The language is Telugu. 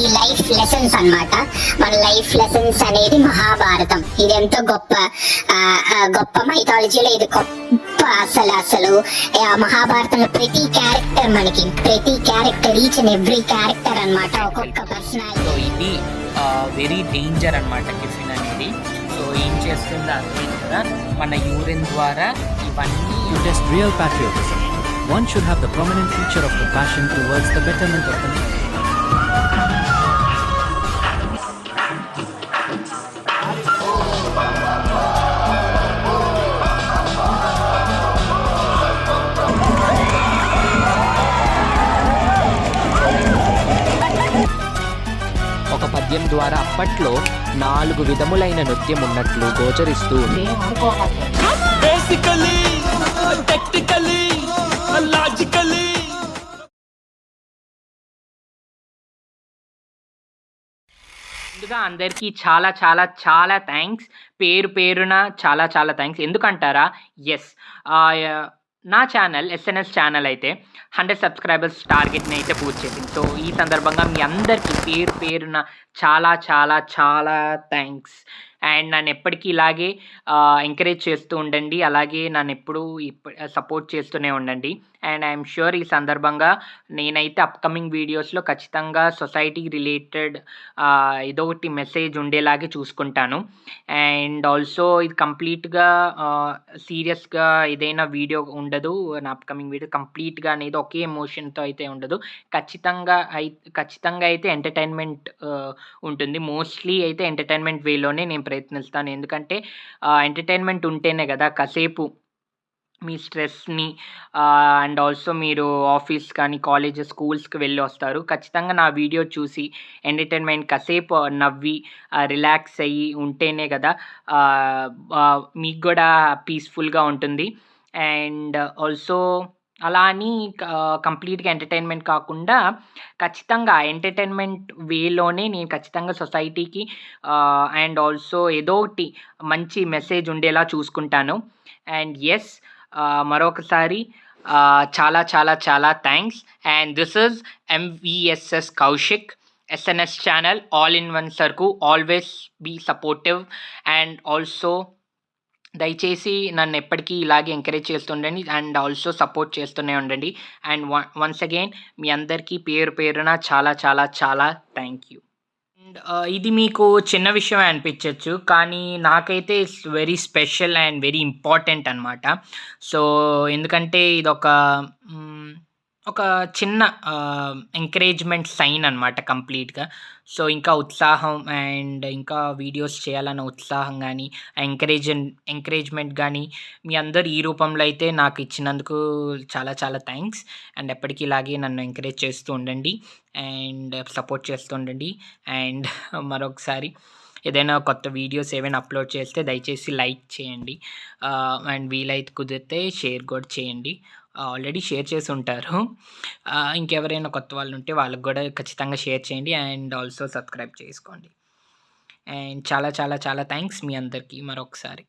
ఈ లైఫ్ లెసన్స్ అన్నమాట. మన లైఫ్ లెసన్స్ అనేది మహాభారతం. ఇది ఎంతో గొప్ప మైథాలజీలో ఇది గొప్ప అసలు మహాభారతంలో ప్రతి character each and every character అన్నమాట, ఒక్కొక్క పర్సనాలిటీ. సో ఇది వెరీ డేంజర్ అన్నమాట టిఫిన్ అనేది. సో ఏం చేస్తుందో అర్థం కదా, మన యూరిన్ ద్వారా ఇవన్నీ. To test real patriotism, one should have the prominent feature of compassion towards the betterment of the nation. ఒక పద్యం ద్వారా అప్పట్లో 4 విధములైన నృత్యం ఉన్నట్లు గోచరిస్తూ ఉంది. ముందుగా అందరికీ చాలా చాలా చాలా థ్యాంక్స్, పేరున చాలా చాలా థ్యాంక్స్. ఎందుకంటారా, ఎస్, నా ఛానల్ ఎస్ఎన్ఎస్ ఛానల్ అయితే 100 సబ్స్క్రైబర్స్ టార్గెట్ని అయితే పూర్తి చేసింది. సో ఈ సందర్భంగా మీ అందరికీ పేరున చాలా చాలా చాలా థ్యాంక్స్. అండ్ నన్ను ఎప్పటికీ ఇలాగే ఎంకరేజ్ చేస్తూ ఉండండి, అలాగే నన్ను ఎప్పుడూ సపోర్ట్ చేస్తూనే ఉండండి. అండ్ ఐఎమ్ ష్యూర్ ఈ సందర్భంగా నేనైతే అప్కమింగ్ వీడియోస్లో ఖచ్చితంగా సొసైటీ రిలేటెడ్ ఏదో ఒకటి మెసేజ్ ఉండేలాగే చూసుకుంటాను. అండ్ ఆల్సో ఇది కంప్లీట్గా సీరియస్గా ఏదైనా వీడియో ఉండదు. నా అప్కమింగ్ వీడియో కంప్లీట్గా అనేది ఒకే ఎమోషన్తో అయితే ఉండదు. ఖచ్చితంగా అయితే ఎంటర్టైన్మెంట్ ఉంటుంది. మోస్ట్లీ అయితే ఎంటర్టైన్మెంట్ వేలోనే నేను ప్రయత్నిస్తాను. ఎందుకంటే ఎంటర్టైన్మెంట్ ఉంటేనే కదా కాసేపు మీ స్ట్రెస్ని అండ్ ఆల్సో మీరు ఆఫీస్ కానీ కాలేజెస్ స్కూల్స్కి వెళ్ళి వస్తారు. ఖచ్చితంగా నా వీడియో చూసి ఎంటర్టైన్మెంట్ కాసేపు నవ్వి రిలాక్స్ అయ్యి ఉంటేనే కదా మీకు కూడా పీస్ఫుల్గా ఉంటుంది. అండ్ ఆల్సో అలా అని కంప్లీట్గా ఎంటర్టైన్మెంట్ కాకుండా ఖచ్చితంగా ఎంటర్టైన్మెంట్ వేలోనే నేను ఖచ్చితంగా సొసైటీకి అండ్ ఆల్సో ఏదో ఒకటి మంచి మెసేజ్ ఉండేలా చూసుకుంటాను. అండ్ ఎస్, మరొకసారి చాలా చాలా చాలా thanks. And this is MVSS Kaushik, SNS channel, all in one సర్కు. Always be supportive and also దయచేసి నన్ను ఎప్పటికీ ఇలాగే ఎంకరేజ్ చేస్తుండండి అండ్ ఆల్సో సపోర్ట్ చేస్తూనే ఉండండి. అండ్ వన్స్ అగైన్ మీ అందరికీ పేరున చాలా చాలా చాలా థ్యాంక్ యూ. అండ్ ఇది మీకు చిన్న విషయమే అనిపించవచ్చు, కానీ నాకైతే it's very special and very important అనమాట. సో ఎందుకంటే ఇది ఒక చిన్న ఎంకరేజ్మెంట్ సైన్ అనమాట కంప్లీట్గా. సో ఇంకా ఉత్సాహం అండ్ ఇంకా వీడియోస్ చేయాలన్న ఉత్సాహం కానీ ఎంకరేజ్మెంట్ కానీ మీ అందరు ఈ రూపంలో అయితే నాకు ఇచ్చినందుకు చాలా చాలా థ్యాంక్స్. అండ్ ఎప్పటికీ ఇలాగే నన్ను ఎంకరేజ్ చేస్తూ ఉండండి అండ్ సపోర్ట్ చేస్తూ ఉండండి. అండ్ మరొకసారి ఏదైనా కొత్త వీడియోస్ ఏమైనా అప్లోడ్ చేస్తే దయచేసి లైక్ చేయండి అండ్ వీలైతే కుదిరితే షేర్ కూడా చేయండి. ఆల్రెడీ షేర్ చేసి ఉంటారు. ఇంకెవరైనా కొత్త వాళ్ళు ఉంటే వాళ్ళకి కూడా ఖచ్చితంగా షేర్ చేయండి అండ్ ఆల్సో సబ్స్క్రైబ్ చేసుకోండి. అండ్ చాలా చాలా చాలా థ్యాంక్స్ మీ అందరికీ మరొకసారి.